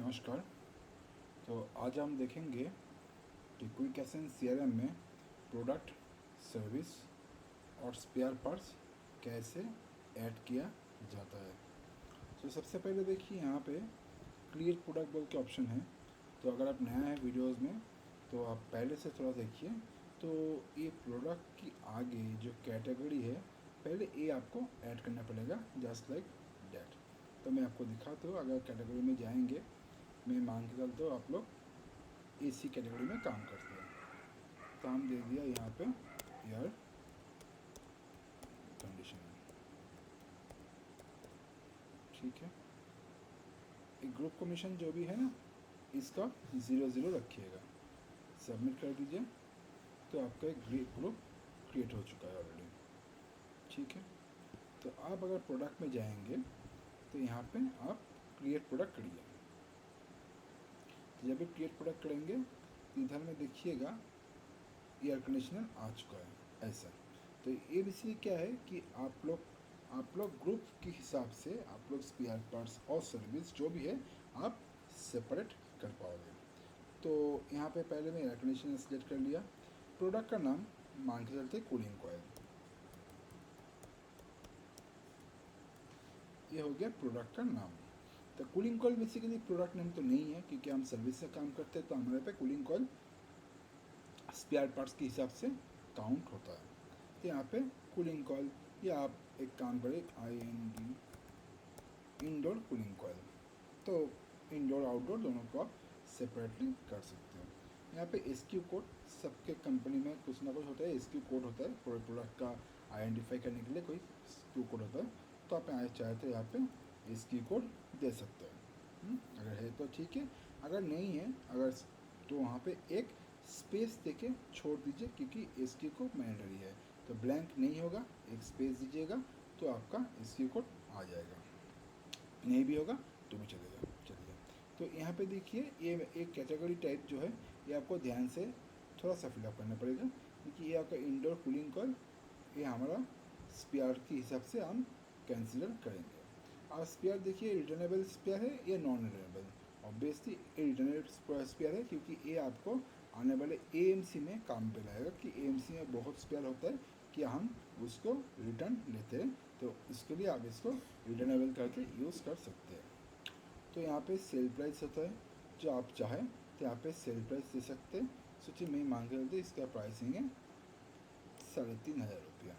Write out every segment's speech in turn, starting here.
नमस्कार। तो आज हम देखेंगे कि क्विक एसेंस सीआरएम में प्रोडक्ट, सर्विस और स्पेयर पार्ट्स कैसे ऐड किया जाता है। तो सबसे पहले देखिए यहाँ पे क्रिएट प्रोडक्ट बोल के ऑप्शन है। तो अगर आप नया है वीडियोस में तो आप पहले से थोड़ा देखिए। तो ये प्रोडक्ट की आगे जो कैटेगरी है पहले ये आपको ऐड करना पड़ेगा, जस्ट लाइक डैट। तो मैं आपको दिखाता हूँ। अगर कैटेगरी में जाएंगे, मैं मान के चलता हूँ आप लोग एसी कैटेगरी में काम करते हैं। तो हम दे दिया यहाँ पे एयर कंडीशनिंग, ठीक है। एक ग्रुप कमीशन जो भी है ना, इसका 0 रखिएगा, सबमिट कर दीजिए। तो आपका एक ग्रुप क्रिएट हो चुका है ऑलरेडी, ठीक है। तो आप अगर प्रोडक्ट में जाएंगे तो यहाँ पे आप क्रिएट प्रोडक्ट करिए। जब भी क्रिएट प्रोडक्ट करेंगे तो इधर में देखिएगा एयर कंडीशनर आ चुका है ऐसा। तो ये बेसिकली क्या है कि आप लोग ग्रुप के हिसाब से आप लोग स्पेयर पार्ट्स और सर्विस जो भी है आप सेपरेट कर पाओगे। तो यहाँ पे पहले मैं एयर कंडीशनर सेलेक्ट कर लिया। प्रोडक्ट का नाम मान के चलते कूलिंग कॉयल, ये हो गया प्रोडक्ट का नाम। तो cooling coil basically product name तो नहीं है, क्योंकि हम सर्विस से काम करते हैं तो हमारे पे कूलिंग कॉयल स्पेयर पार्ट्स के हिसाब से काउंट होता है। तो यहाँ पे कूलिंग कॉयल, या आप एक काम करें IND इंडोर कूलिंग कॉयल। तो इंडोर आउटडोर दोनों को आप सेपरेटली कर सकते हैं। यहाँ पे SKU कोड, सबके कंपनी में कुछ ना कुछ होता है, SKU कोड होता है पूरे प्रोडक्ट का आइडेंटिफाई करने के लिए कोई SKU कोड होता है। तो आप चाहे तो यहाँ पे SKU कोड दे सकते हैं। अगर है तो ठीक है, अगर नहीं है अगर तो वहाँ पे एक स्पेस देके छोड़ दीजिए, क्योंकि SKU कोड मैंडेटरी है। तो ब्लैंक नहीं होगा, एक स्पेस दीजिएगा तो आपका SKU कोड आ जाएगा। नहीं भी होगा तो भी चलेगा। चलिए, तो यहाँ पे देखिए ये एक कैटेगरी टाइप जो है ये आपको ध्यान से थोड़ा सा फिलअप करना पड़ेगा, क्योंकि ये आपका इंडोर कूलिंग कॉयल, ये हमारा स्पेयर के हिसाब से हम कंसिडर करेंगे। और स्पेयर देखिए रिटर्नेबल स्पेयर है या नॉन रिटर्नेबल। ऑब्वियसली ये रिटर्नेबल स्पेयर है, क्योंकि ये आपको आने वाले AMC में काम पे लाएगा, कि AMC में बहुत स्पेयर होता है कि हम उसको रिटर्न लेते हैं। तो इसके लिए आप इसको रिटर्नेबल करके यूज़ कर सकते हैं। तो यहाँ पे सेल प्राइस होता है, जो आप चाहें तो यहाँ पे सेल प्राइस दे सकते हैं। सोचिए मैं मांग रहे थे, इसका प्राइसिंग है 3,500 रुपया,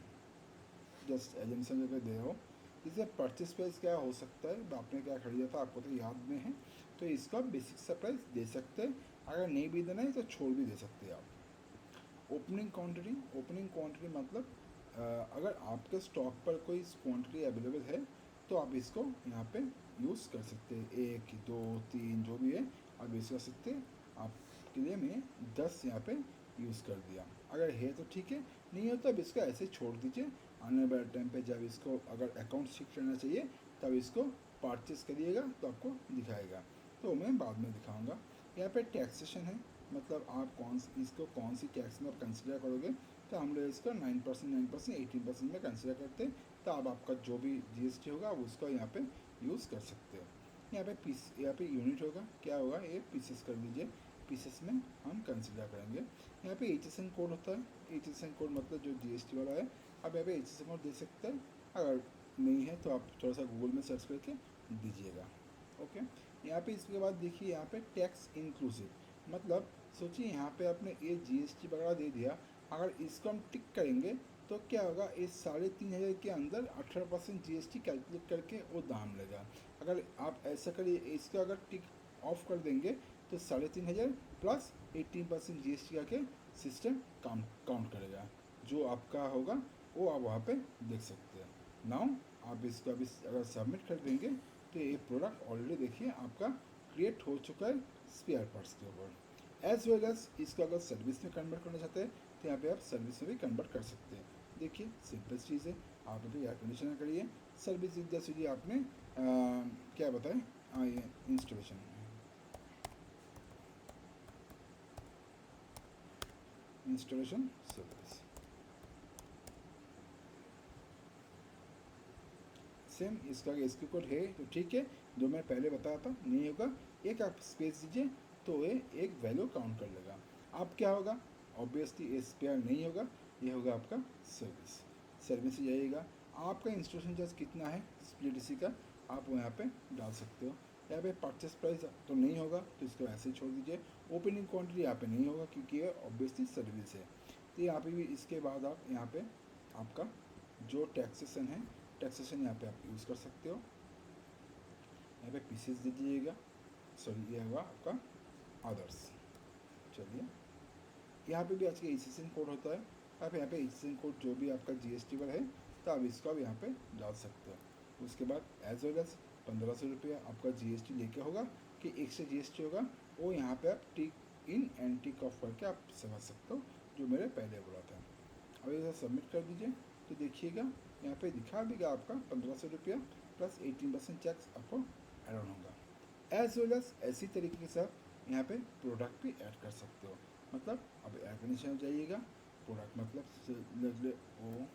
जस्ट एजेंसन पे दे रहा हूँ। इसका परचेस प्राइस क्या हो सकता है, आपने क्या खरीदा था आपको तो याद में है, तो इसका बेसिक सा प्राइस दे सकते हैं। अगर नहीं भी देना है तो छोड़ भी दे सकते हैं आप। ओपनिंग क्वांटिटी मतलब अगर आपके स्टॉक पर कोई क्वांटिटी अवेलेबल है तो आप इसको यहाँ पे यूज़ कर सकते हैं। 1 2 3 जो भी है आप यूज़ कर सकते हैं। आपके लिए मैं 10 यहाँ पे यूज़ कर दिया। अगर है तो ठीक है, नहीं हो तो अब इसको ऐसे छोड़ दीजिए। आने वाले टाइम पे जब इसको अगर अकाउंट शिफ्ट करना चाहिए तब इसको परचेस करिएगा तो आपको दिखाएगा, तो मैं बाद में दिखाऊंगा। यहाँ पे टैक्सेशन है, मतलब आप इसको कौन सी टैक्स में आप कंसिडर करोगे। तो हम लोग इसको 9%, 18% में कंसिडर करते हैं। तो अब आपका जो भी GST होगा आप उसको यहाँ पे यूज़ कर सकते हो। यहाँ पे यूनिट होगा, क्या होगा ये पीसेस कर दीजिए, पीसेस में हम कंसिडर करेंगे। यहाँ पे HSN कोड होता है, HSN कोड मतलब जो GST वाला है। आप यहाँ पे HSN कोड दे सकते हैं, अगर नहीं है तो आप थोड़ा सा गूगल में सर्च करके दीजिएगा। ओके, यहाँ पे इसके बाद देखिए यहाँ पे टैक्स इंक्लूसिव, मतलब सोचिए यहाँ पे आपने ये GST वगैरह दे दिया, अगर इसको हम टिक करेंगे तो क्या होगा, इस 3,500 के अंदर 18% GST कैलकुलेट करके वो दाम लेगा। अगर आप ऐसा करिए, इसका अगर टिक ऑफ कर देंगे तो 3,500 प्लस 18% GST करके सिस्टम काउंट करेगा। जो आपका होगा वो आप वहाँ पे देख सकते हैं। नाउ आप इसको अभी अगर सबमिट कर देंगे तो ये प्रोडक्ट ऑलरेडी देखिए आपका क्रिएट हो चुका है स्पेयर पार्ट्स के ऊपर। एज वेल एज इसको अगर सर्विस में कन्वर्ट करना चाहते हैं तो यहाँ पे आप सर्विस में भी कन्वर्ट कर सकते हैं। देखिए सिंपल चीज़ है, आप अभी एयर कंडीशनर करिए, सर्विस जैसे जी आपने क्या बताएं, ये इंस्टॉलेशन सर्विस सेम इसका एसक्यू कोड है तो ठीक है, जो मैं पहले बताया था नहीं होगा, एक आप स्पेस दीजिए तो ये एक वैल्यू काउंट कर लेगा। अब क्या होगा, ऑब्वियसली एसपीआर नहीं होगा, ये होगा आपका सर्विस। सर्विस से जाइएगा, आपका इंस्टॉलेशन चार्ज कितना है स्प्लिट इसी का आप यहाँ पे डाल सकते हो। यहाँ पे परचेस प्राइस तो नहीं होगा तो इसको ऐसे ही छोड़ दीजिए। ओपनिंग क्वांटिटी यहाँ पे नहीं होगा क्योंकि ये ऑब्वियसली सर्विस है। तो यहाँ पे भी इसके बाद आप यहाँ पे आपका जो टैक्सेशन है, टैक्सेशन यहाँ पे आप यूज़ कर सकते हो। यहाँ पे पीसेस दे दीजिएगा, सॉरी ये होगा आपका अदर्स। चलिए यहाँ पे भी आज का एसएसएन कोड होता है, आप यहाँ पे एसएसएन कोड जो भी आपका जीएसटी पर है तो आप इसको अब यहाँ पे डाल सकते हो। उसके बाद एज वेल एज 1500 रुपया आपका जीएसटी लेके होगा कि एक्स्ट्रा जीएसटी होगा, वो यहाँ पे आप टिक इन एंड टिक ऑफ करके आप समझ सकते हो, जो मेरे पहले बोला था। अब इसे सबमिट कर दीजिए तो देखिएगा यहाँ पे दिखा देगा आपका 1500 रुपया प्लस 18% टैक्स आपको एड ऑन होगा। एज वेल एज ऐसी तरीके से आप यहाँ पे प्रोडक्ट भी ऐड कर सकते हो। मतलब अब एयर कंडीशनर जाइएगा, प्रोडक्ट मतलब ओ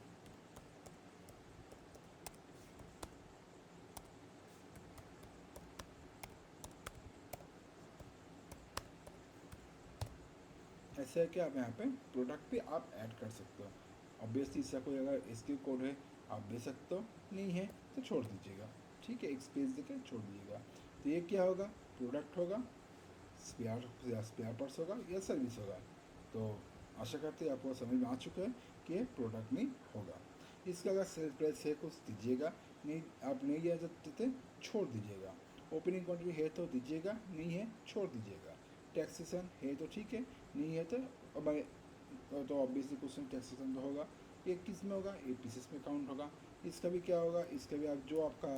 ऐसा है कि आप यहाँ पे प्रोडक्ट भी आप ऐड कर सकते हो। ऑब्वियसली इसका कोई अगर इसके कोड है आप दे सकते हो, नहीं है तो छोड़ दीजिएगा, ठीक है, एक स्पेस देकर छोड़ दीजिएगा। तो ये क्या होगा, प्रोडक्ट होगा, स्पेयर पार्ट्स होगा या सर्विस होगा। तो आशा करते हैं आपको समझ में आ चुका है कि ये प्रोडक्ट में होगा। इसका अगर सेल प्राइस है कुछ दीजिएगा, नहीं आप नहीं दिया चाहते छोड़ दीजिएगा। ओपनिंग क्वांटिटी है तो दीजिएगा, नहीं है छोड़ दीजिएगा। टैक्सेशन है तो ठीक है, नहीं है तो तो ऑब्वियसली क्वेश्चन टैक्सेशन तो होगा। ये किस में होगा, ये पीसेस में काउंट होगा। इसका भी क्या होगा, इसका भी आप जो आपका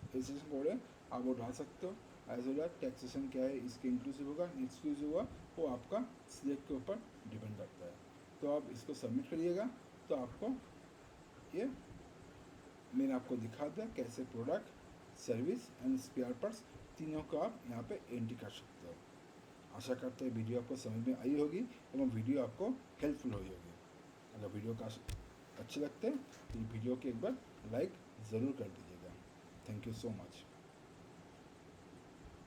रजिस्ट्रेशन कोड है आप वो डाल सकते हो। एज वेल एज टैक्सेशन क्या है इसके इंक्लूसिव होगा एक्सक्लूसिव होगा, वो आपका सिलेक्ट के ऊपर डिपेंड करता है। तो आप इसको सबमिट करिएगा तो आपको ये मैंने आपको दिखा दिया कैसे product, service and spare parts तीनों को आप यहाँ पे एंट्री कर सकते हो। आशा करते हैं वीडियो आपको समझ में आई होगी एवं वीडियो आपको हेल्पफुल हुई होगी। अगर वीडियो का अच्छे लगते हैं तो ये वीडियो को एक बार लाइक ज़रूर कर दीजिएगा। Thank you so much.